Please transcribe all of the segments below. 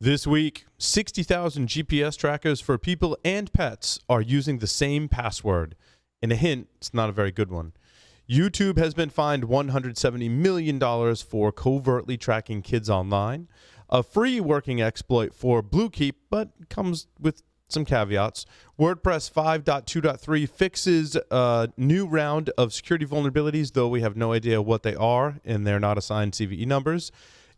This week, 60,000 GPS trackers for people and pets are using the same password. And a hint, it's not a very good one. YouTube has been fined $170 million for covertly tracking kids online. A free working exploit for BlueKeep, but comes with some caveats. WordPress 5.2.3 fixes a new round of security vulnerabilities, though we have no idea what they are, and they're not assigned CVE numbers.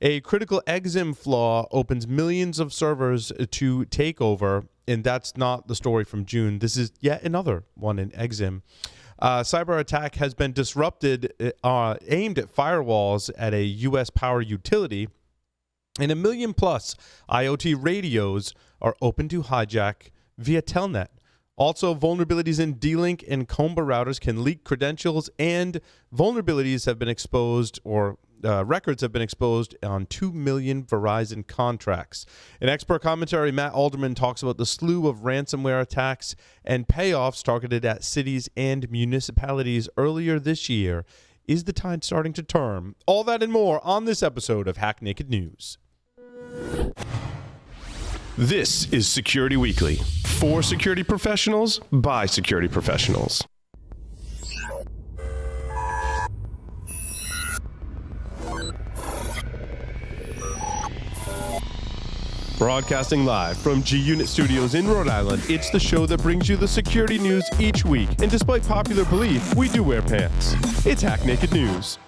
A critical Exim flaw opens millions of servers to Takeover, and that's not the story from June. This is yet another one in Exim. Cyberattack has been disrupted, aimed at firewalls at a U.S. power utility, and a million-plus IoT radios are open to hijack via Telnet. Also, vulnerabilities in D-Link and Comba routers can leak credentials, and vulnerabilities have been exposed, or records have been exposed on 2 million Verizon contracts. In expert commentary, Matt Alderman talks about the slew of ransomware attacks and payoffs targeted at cities and municipalities earlier this year. Is the tide starting to turn? All that and more on this episode of Hack Naked News. This is Security Weekly. For security professionals, by security professionals. Broadcasting live from G-Unit Studios in Rhode Island, it's the show that brings you the security news each week. And despite popular belief, we do wear pants. It's Hack Naked News.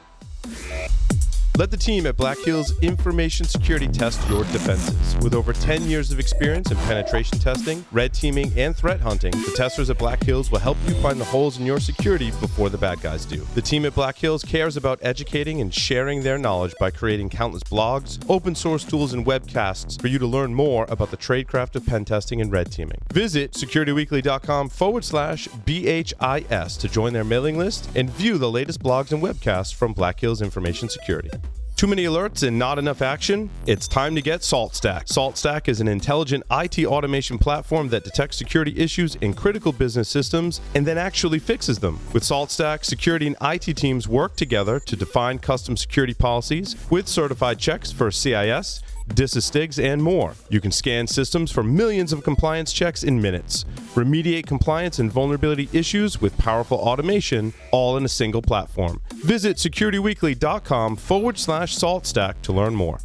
Let the team at Black Hills Information Security test your defenses. With over 10 years of experience in penetration testing, red teaming, and threat hunting, the testers at Black Hills will help you find the holes in your security before the bad guys do. The team at Black Hills cares about educating and sharing their knowledge by creating countless blogs, open source tools, and webcasts for you to learn more about the tradecraft of pen testing and red teaming. Visit securityweekly.com/BHIS to join their mailing list and view the latest blogs and webcasts from Black Hills Information Security. Too many alerts and not enough action? It's time to get SaltStack. SaltStack is an intelligent IT automation platform that detects security issues in critical business systems and then actually fixes them. With SaltStack, security and IT teams work together to define custom security policies with certified checks for CIS, DISA-STIGs, and more. You can scan systems for millions of compliance checks in minutes. Remediate compliance and vulnerability issues with powerful automation, all in a single platform. Visit securityweekly.com/SaltStack to learn more.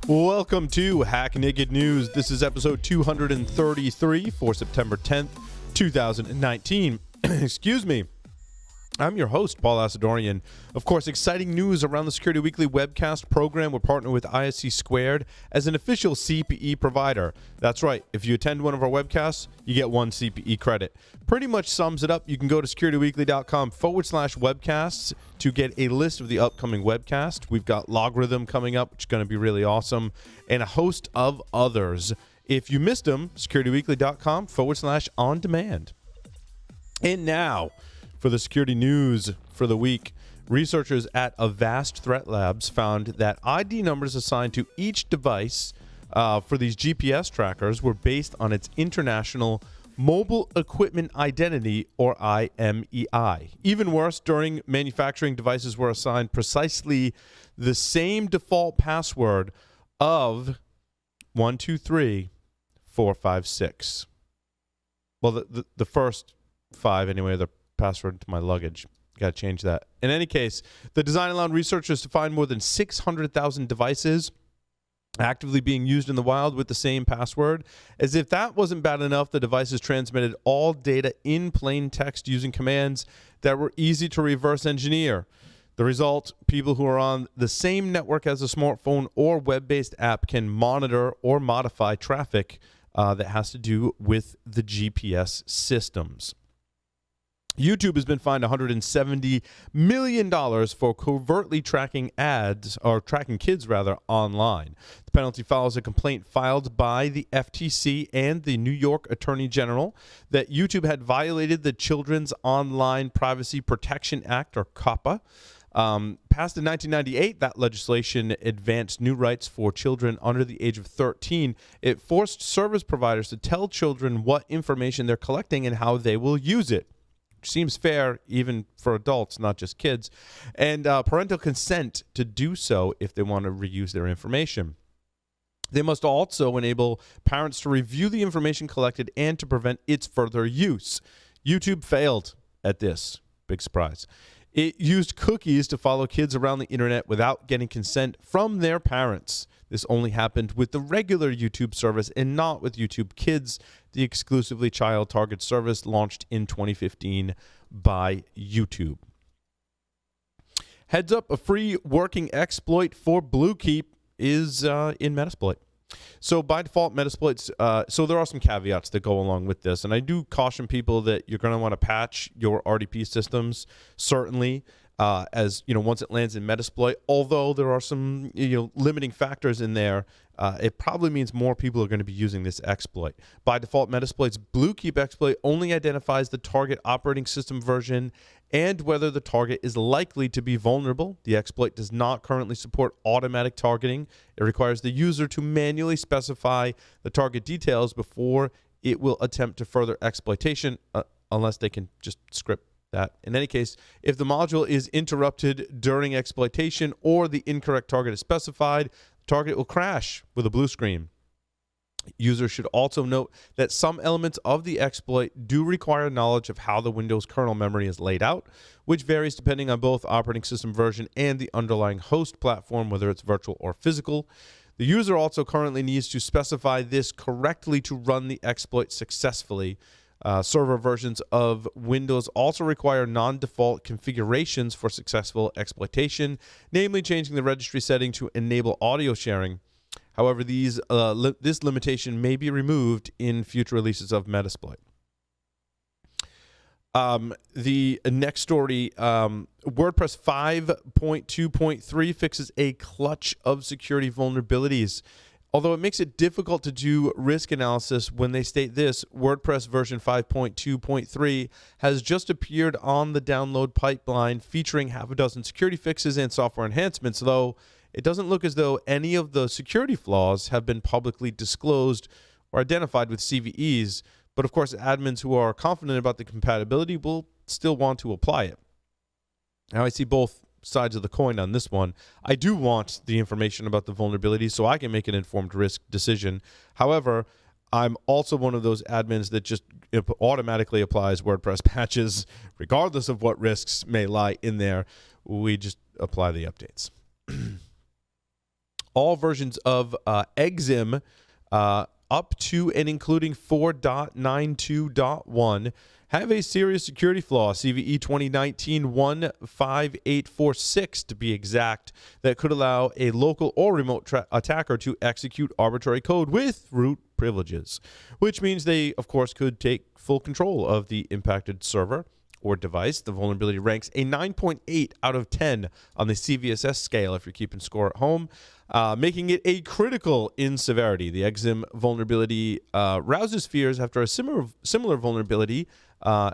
Welcome to Hack Naked News. This is episode 233 for September 10th, 2019. Excuse me. I'm your host, Paul Asadorian. Of course, exciting news around the Security Weekly webcast program. We're partnering with ISC Squared as an official CPE provider. That's right. If you attend one of our webcasts, you get 1 CPE credit. Pretty much sums it up. You can go to securityweekly.com/webcasts to get a list of the upcoming webcast. We've got Logarithm coming up, which is going to be really awesome, and a host of others. If you missed them, securityweekly.com/on-demand. And now, for the security news for the week, researchers at Avast Threat Labs found that ID numbers assigned to each device for these GPS trackers were based on its International Mobile Equipment Identity, or IMEI. Even worse, during manufacturing, devices were assigned precisely the same default password of 123456. Well, the first 5 anyway, the password to my luggage. Got to change that. In any case, the design allowed researchers to find more than 600,000 devices actively being used in the wild with the same password. As if that wasn't bad enough, the devices transmitted all data in plain text using commands that were easy to reverse engineer. The result, people who are on the same network as a smartphone or web-based app can monitor or modify traffic that has to do with the GPS systems. YouTube has been fined $170 million for covertly tracking ads, or tracking kids rather, online. The penalty follows a complaint filed by the FTC and the New York Attorney General that YouTube had violated the Children's Online Privacy Protection Act, or COPPA. Passed in 1998, that legislation advanced new rights for children under the age of 13. It forced service providers to tell children what information they're collecting and how they will use it. Seems fair even for adults, not just kids, and parental consent to do so if they want to reuse their information. They must also enable parents to review the information collected and to prevent its further use. YouTube failed at this. Big surprise. It used cookies to follow kids around the internet without getting consent from their parents. This only happened with the regular YouTube service and not with YouTube Kids, the exclusively child target service launched in 2015 by YouTube. Heads up, a free working exploit for BlueKeep is in Metasploit. So by default, Metasploit's, so there are some caveats that go along with this. And I do caution people that you're going to want to patch your RDP systems, certainly, as, once it lands in Metasploit. Although there are some, limiting factors in there, it probably means more people are going to be using this exploit. By default, Metasploit's BlueKeep exploit only identifies the target operating system version and whether the target is likely to be vulnerable. The exploit does not currently support automatic targeting. It requires the user to manually specify the target details before it will attempt to further exploitation, unless they can just script that. In any case, if the module is interrupted during exploitation or the incorrect target is specified, the target will crash with a blue screen. Users should also note that some elements of the exploit do require knowledge of how the Windows kernel memory is laid out, which varies depending on both operating system version and the underlying host platform, whether it's virtual or physical. The user also currently needs to specify this correctly to run the exploit successfully. Server versions of Windows also require non-default configurations for successful exploitation, namely changing the registry setting to enable audio sharing. However, this limitation may be removed in future releases of Metasploit. The next story, WordPress 5.2.3 fixes a clutch of security vulnerabilities. Although it makes it difficult to do risk analysis when they state this, WordPress version 5.2.3 has just appeared on the download pipeline featuring half a dozen security fixes and software enhancements, though it doesn't look as though any of the security flaws have been publicly disclosed or identified with CVEs. But of course, admins who are confident about the compatibility will still want to apply it. Now, I see both sides of the coin on this one. I do want the information about the vulnerabilities so I can make an informed risk decision. However, I'm also one of those admins that just automatically applies WordPress patches regardless of what risks may lie in there. We just apply the updates. All versions of Exim up to and including 4.92.1 have a serious security flaw, CVE 2019-15846 to be exact, that could allow a local or remote attacker to execute arbitrary code with root privileges, which means they, of course, could take full control of the impacted server or device. The vulnerability ranks a 9.8 out of 10 on the CVSS scale if you're keeping score at home, making it a critical in severity. The Exim vulnerability rouses fears after a similar vulnerability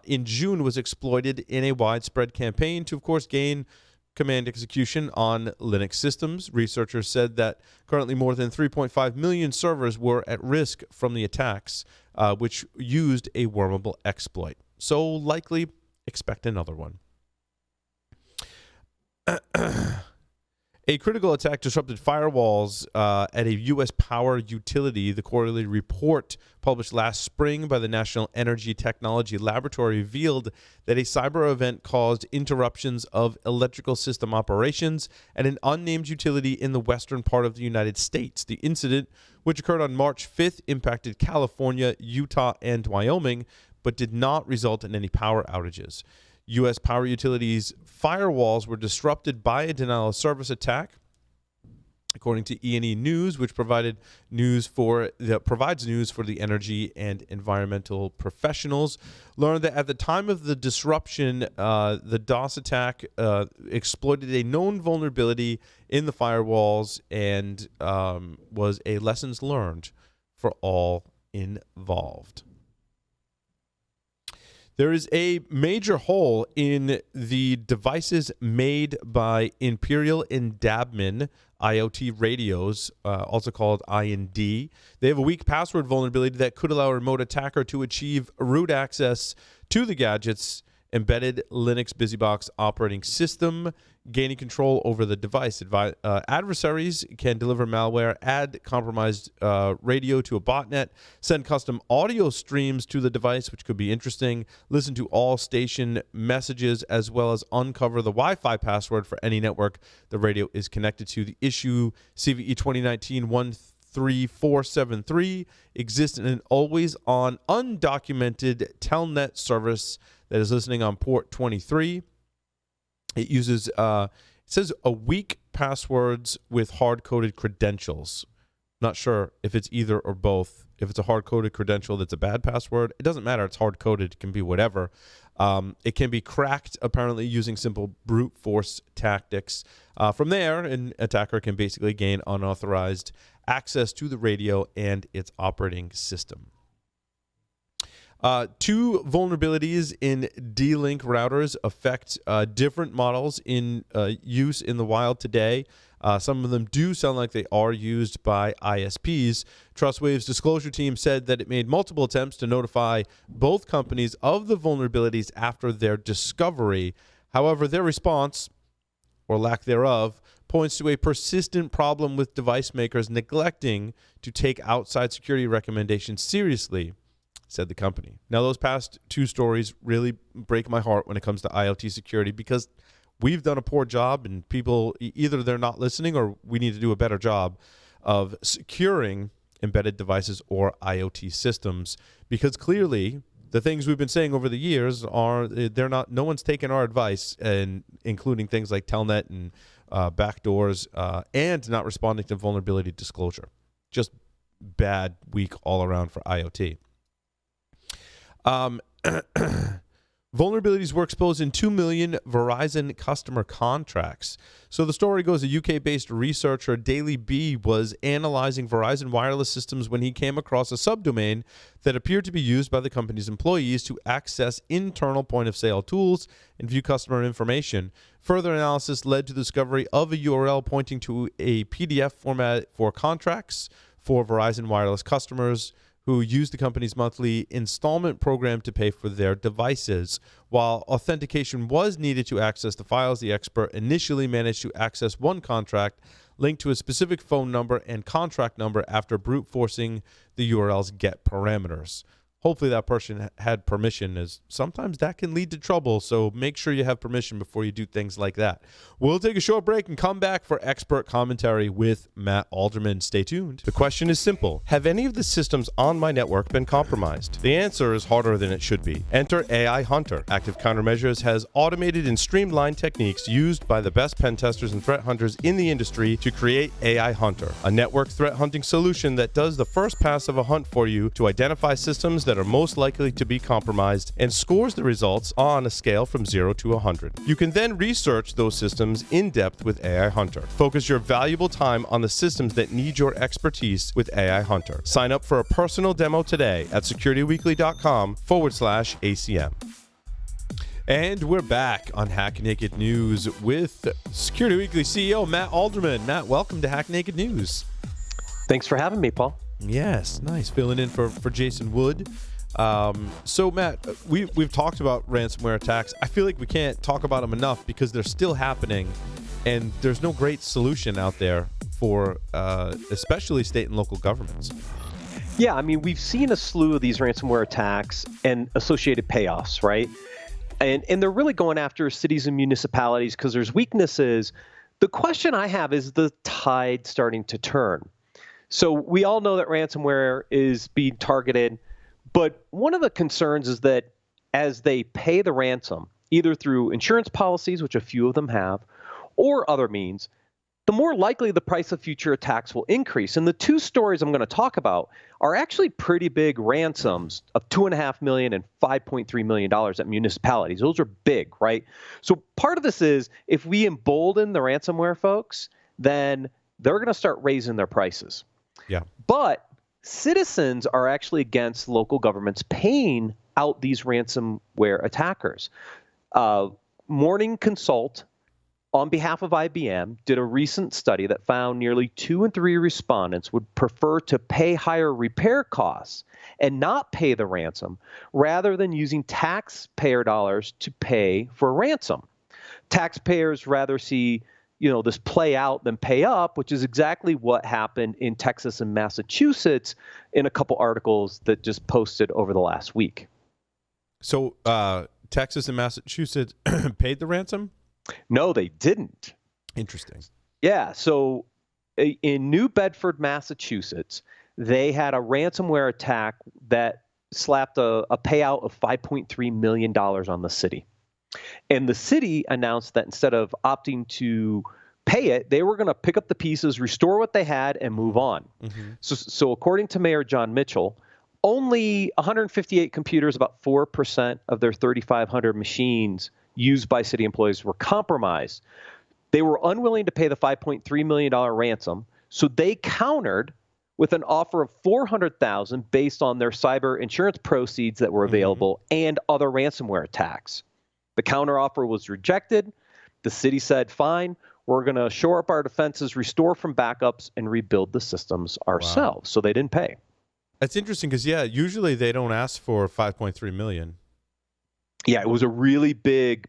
in June was exploited in a widespread campaign to, of course, gain command execution on Linux systems. Researchers said that currently more than 3.5 million servers were at risk from the attacks, which used a wormable exploit. So likely expect another one. A critical attack disrupted firewalls at a U.S. power utility. The quarterly report published last spring by the National Energy Technology Laboratory revealed that a cyber event caused interruptions of electrical system operations at an unnamed utility in the western part of the United States. The incident, which occurred on March 5th, impacted California, Utah, and Wyoming, but did not result in any power outages. U.S. power utilities' firewalls were disrupted by a denial-of-service attack, according to E&E News, which provides news for the energy and environmental professionals. Learned that at the time of the disruption, the DOS attack exploited a known vulnerability in the firewalls and was a lessons learned for all involved. There is a major hole in the devices made by Imperial Endabman IoT Radios, also called IND. They have a weak password vulnerability that could allow a remote attacker to achieve root access to the gadget's embedded Linux BusyBox operating system, gaining control over the device. Adversaries can deliver malware, add compromised radio to a botnet, send custom audio streams to the device, which could be interesting, listen to all station messages, as well as uncover the Wi-Fi password for any network the radio is connected to. The issue CVE 2019-13473 exists in an always-on, undocumented Telnet service that is listening on port 23. It uses, it says, a weak passwords with hard-coded credentials. Not sure if it's either or both. If it's a hard-coded credential that's a bad password, it doesn't matter. It's hard-coded. It can be whatever. It can be cracked, apparently, using simple brute force tactics. From there, an attacker can basically gain unauthorized access to the radio and its operating system. 2 vulnerabilities in D-Link routers affect different models in use in the wild today. Some of them do sound like they are used by ISPs. TrustWave's disclosure team said that it made multiple attempts to notify both companies of the vulnerabilities after their discovery. However, their response, or lack thereof, points to a persistent problem with device makers neglecting to take outside security recommendations seriously, said the company. Now, those past 2 stories really break my heart when it comes to IoT security, because we've done a poor job, and people, either they're not listening or we need to do a better job of securing embedded devices or IoT systems, because clearly the things we've been saying over the years are, no one's taken our advice, and including things like Telnet and backdoors and not responding to vulnerability disclosure. Just bad week all around for IoT. Vulnerabilities were exposed in 2 million Verizon customer contracts. So the story goes, a UK-based researcher, Daily B, was analyzing Verizon wireless systems when he came across a subdomain that appeared to be used by the company's employees to access internal point-of-sale tools and view customer information. Further analysis led to the discovery of a URL pointing to a PDF format for contracts for Verizon wireless customers who use the company's monthly installment program to pay for their devices. While authentication was needed to access the files, the expert initially managed to access one contract linked to a specific phone number and contract number after brute forcing the URL's get parameters. Hopefully that person had permission, as sometimes that can lead to trouble, so make sure you have permission before you do things like that. We'll take a short break and come back for expert commentary with Matt Alderman. Stay tuned. The question is simple. Have any of the systems on my network been compromised? The answer is harder than it should be. Enter AI Hunter. Active Countermeasures has automated and streamlined techniques used by the best pen testers and threat hunters in the industry to create AI Hunter, a network threat hunting solution that does the first pass of a hunt for you to identify systems that are most likely to be compromised and scores the results on a scale from 0 to 100. You can then research those systems in depth with AI Hunter. Focus your valuable time on the systems that need your expertise with AI Hunter. Sign up for a personal demo today at securityweekly.com/ACM. And we're back on Hack Naked News with Security Weekly CEO Matt Alderman. Matt, welcome to Hack Naked News. Thanks for having me, Paul. Yes, nice. Filling in for Jason Wood. So, Matt, we've talked about ransomware attacks. I feel like we can't talk about them enough because they're still happening, and there's no great solution out there for especially state and local governments. Yeah, I mean, we've seen a slew of these ransomware attacks and associated payoffs, right? And they're really going after cities and municipalities because there's weaknesses. The question I have is the tide starting to turn. So we all know that ransomware is being targeted, but one of the concerns is that as they pay the ransom, either through insurance policies, which a few of them have, or other means, the more likely the price of future attacks will increase. And the 2 stories I'm going to talk about are actually pretty big ransoms of $2.5 million and $5.3 million at municipalities. Those are big, right? So part of this is if we embolden the ransomware folks, then they're going to start raising their prices. Yeah. But citizens are actually against local governments paying out these ransomware attackers. Morning Consult, on behalf of IBM, did a recent study that found nearly 2 in 3 respondents would prefer to pay higher repair costs and not pay the ransom rather than using taxpayer dollars to pay for ransom. taxpayers rather see this play out than pay up, which is exactly what happened in Texas and Massachusetts in a couple articles that just posted over the last week. So Texas and Massachusetts paid the ransom? No, they didn't. Interesting. Yeah. So in New Bedford, Massachusetts, they had a ransomware attack that slapped a payout of $5.3 million on the city. And the city announced that instead of opting to pay it, they were going to pick up the pieces, restore what they had, and move on. Mm-hmm. So according to Mayor John Mitchell, only 158 computers, about 4% of their 3,500 machines used by city employees, were compromised. They were unwilling to pay the $5.3 million ransom, so they countered with an offer of $400,000 based on their cyber insurance proceeds that were available and other ransomware attacks. The counteroffer was rejected. The city said, fine, we're going to shore up our defenses, restore from backups, and rebuild the systems ourselves. Wow. So they didn't pay. That's interesting because, usually they don't ask for $5.3 million. Yeah, it was a really big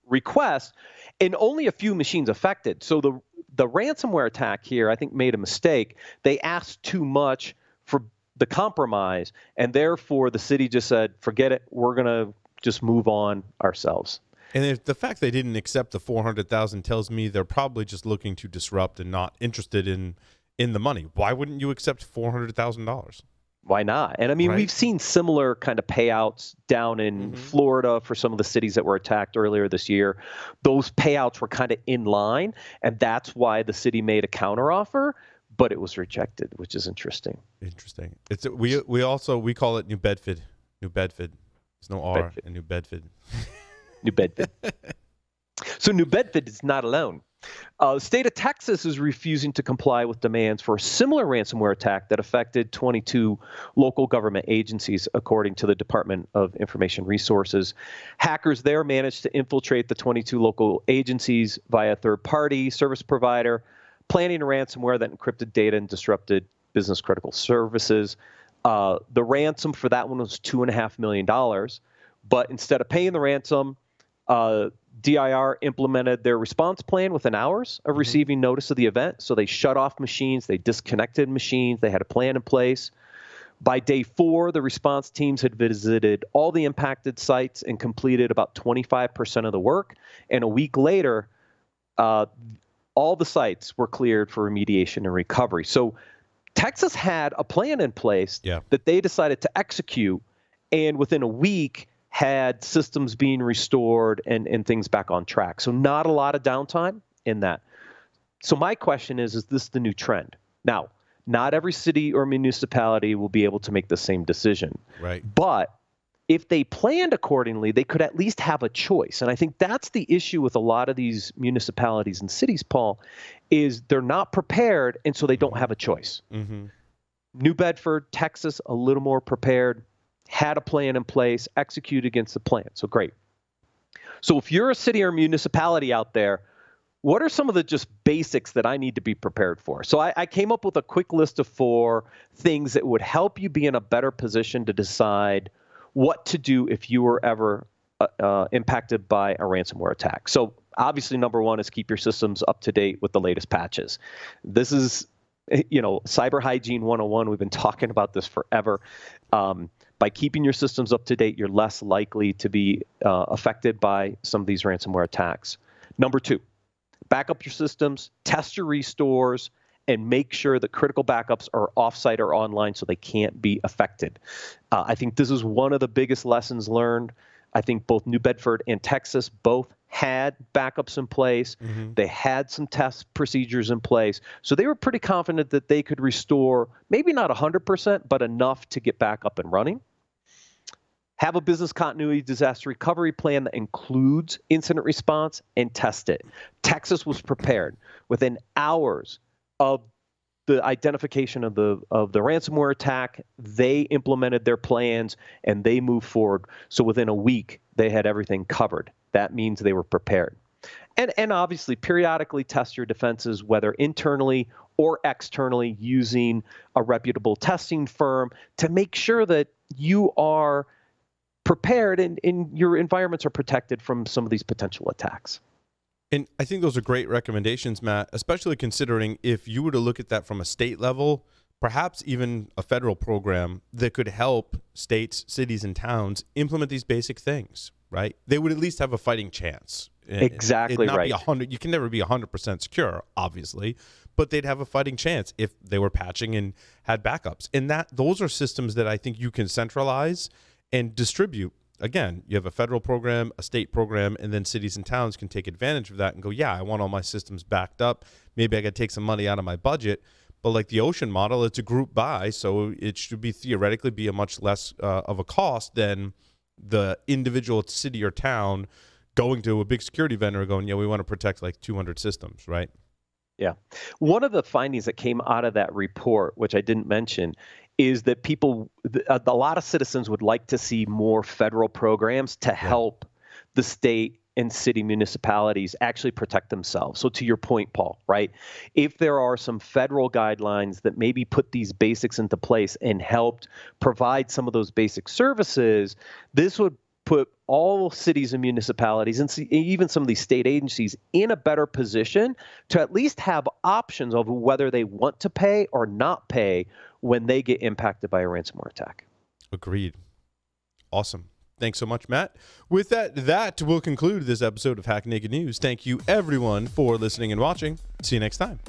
request, and only a few machines affected. So the ransomware attack here, I think, made a mistake. They asked too much for the compromise, and therefore the city just said, forget it, we're going to just move on ourselves. And if the fact they didn't accept the $400,000 tells me they're probably just looking to disrupt and not interested in the money. Why wouldn't you accept $400,000? Why not? And I mean, we've seen similar kind of payouts down in Florida for some of the cities that were attacked earlier this year. Those payouts were kind of in line, and that's why the city made a counteroffer, but it was rejected, which is interesting. Interesting. It's we call it New Bedford. New Bedford. There's no R in New Bedford. New Bedford. So New Bedford is not alone. The state of Texas is refusing to comply with demands for a similar ransomware attack that affected 22 local government agencies, according to the Department of Information Resources. Hackers there managed to infiltrate the 22 local agencies via a third-party service provider, planning a ransomware that encrypted data and disrupted business-critical services. The ransom for that one was $2.5 million. But instead of paying the ransom, DIR implemented their response plan within hours of receiving notice of the event. So they shut off machines, they disconnected machines, they had a plan in place. By day 4, the response teams had visited all the impacted sites and completed about 25% of the work. And a week later, all the sites were cleared for remediation and recovery. So Texas had a plan in place that they decided to execute, and within a week had systems being restored and things back on track. So not a lot of downtime in that. So my question is this the new trend? Now, not every city or municipality will be able to make the same decision. Right. But if they planned accordingly, they could at least have a choice. And I think that's the issue with a lot of these municipalities and cities, Paul, is they're not prepared, and so they don't have a choice. New Bedford, Texas, a little more prepared, had a plan in place, execute against the plan. So great. So if you're a city or municipality out there, what are some of the just basics that I need to be prepared for? So I came up with a quick list of 4 things that would help you be in a better position to decide what to do if you were ever impacted by a ransomware attack. So obviously, number 1 is keep your systems up to date with the latest patches. This is, cyber hygiene 101. We've been talking about this forever. By keeping your systems up to date, you're less likely to be affected by some of these ransomware attacks. Number 2, back up your systems, test your restores, and make sure that critical backups are offsite or online so they can't be affected. I think this is one of the biggest lessons learned. I think both New Bedford and Texas both had backups in place. They had some test procedures in place. So they were pretty confident that they could restore, maybe not 100%, but enough to get back up and running. Have a business continuity disaster recovery plan that includes incident response and test it. Texas was prepared. Within hours of the identification of the ransomware attack, they implemented their plans and they moved forward. So within a week, they had everything covered. That means they were prepared. And obviously, periodically test your defenses, whether internally or externally, using a reputable testing firm to make sure that you are prepared and your environments are protected from some of these potential attacks. And I think those are great recommendations, Matt, especially considering if you were to look at that from a state level, perhaps even a federal program that could help states, cities, and towns implement these basic things, right? They would at least have a fighting chance. Exactly It'd not right. Be 100, you can never be 100% secure, obviously, but they'd have a fighting chance if they were patching and had backups. And those are systems that I think you can centralize and distribute. Again, you have a federal program, a state program, and then cities and towns can take advantage of that and go, yeah, I want all my systems backed up. Maybe I got to take some money out of my budget. But like the Ocean model, it's a group buy, so it should be theoretically be a much less of a cost than the individual city or town going to a big security vendor going, yeah, we want to protect like 200 systems, right? Yeah. One of the findings that came out of that report, which I didn't mention, is that a lot of citizens would like to see more federal programs to help the state and city municipalities actually protect themselves. So to your point, Paul, right? If there are some federal guidelines that maybe put these basics into place and helped provide some of those basic services, this would put all cities and municipalities and even some of these state agencies in a better position to at least have options of whether they want to pay or not pay when they get impacted by a ransomware attack. Agreed. Awesome. Thanks so much, Matt. With that will conclude this episode of Hack Naked News. Thank you, everyone, for listening and watching. See you next time.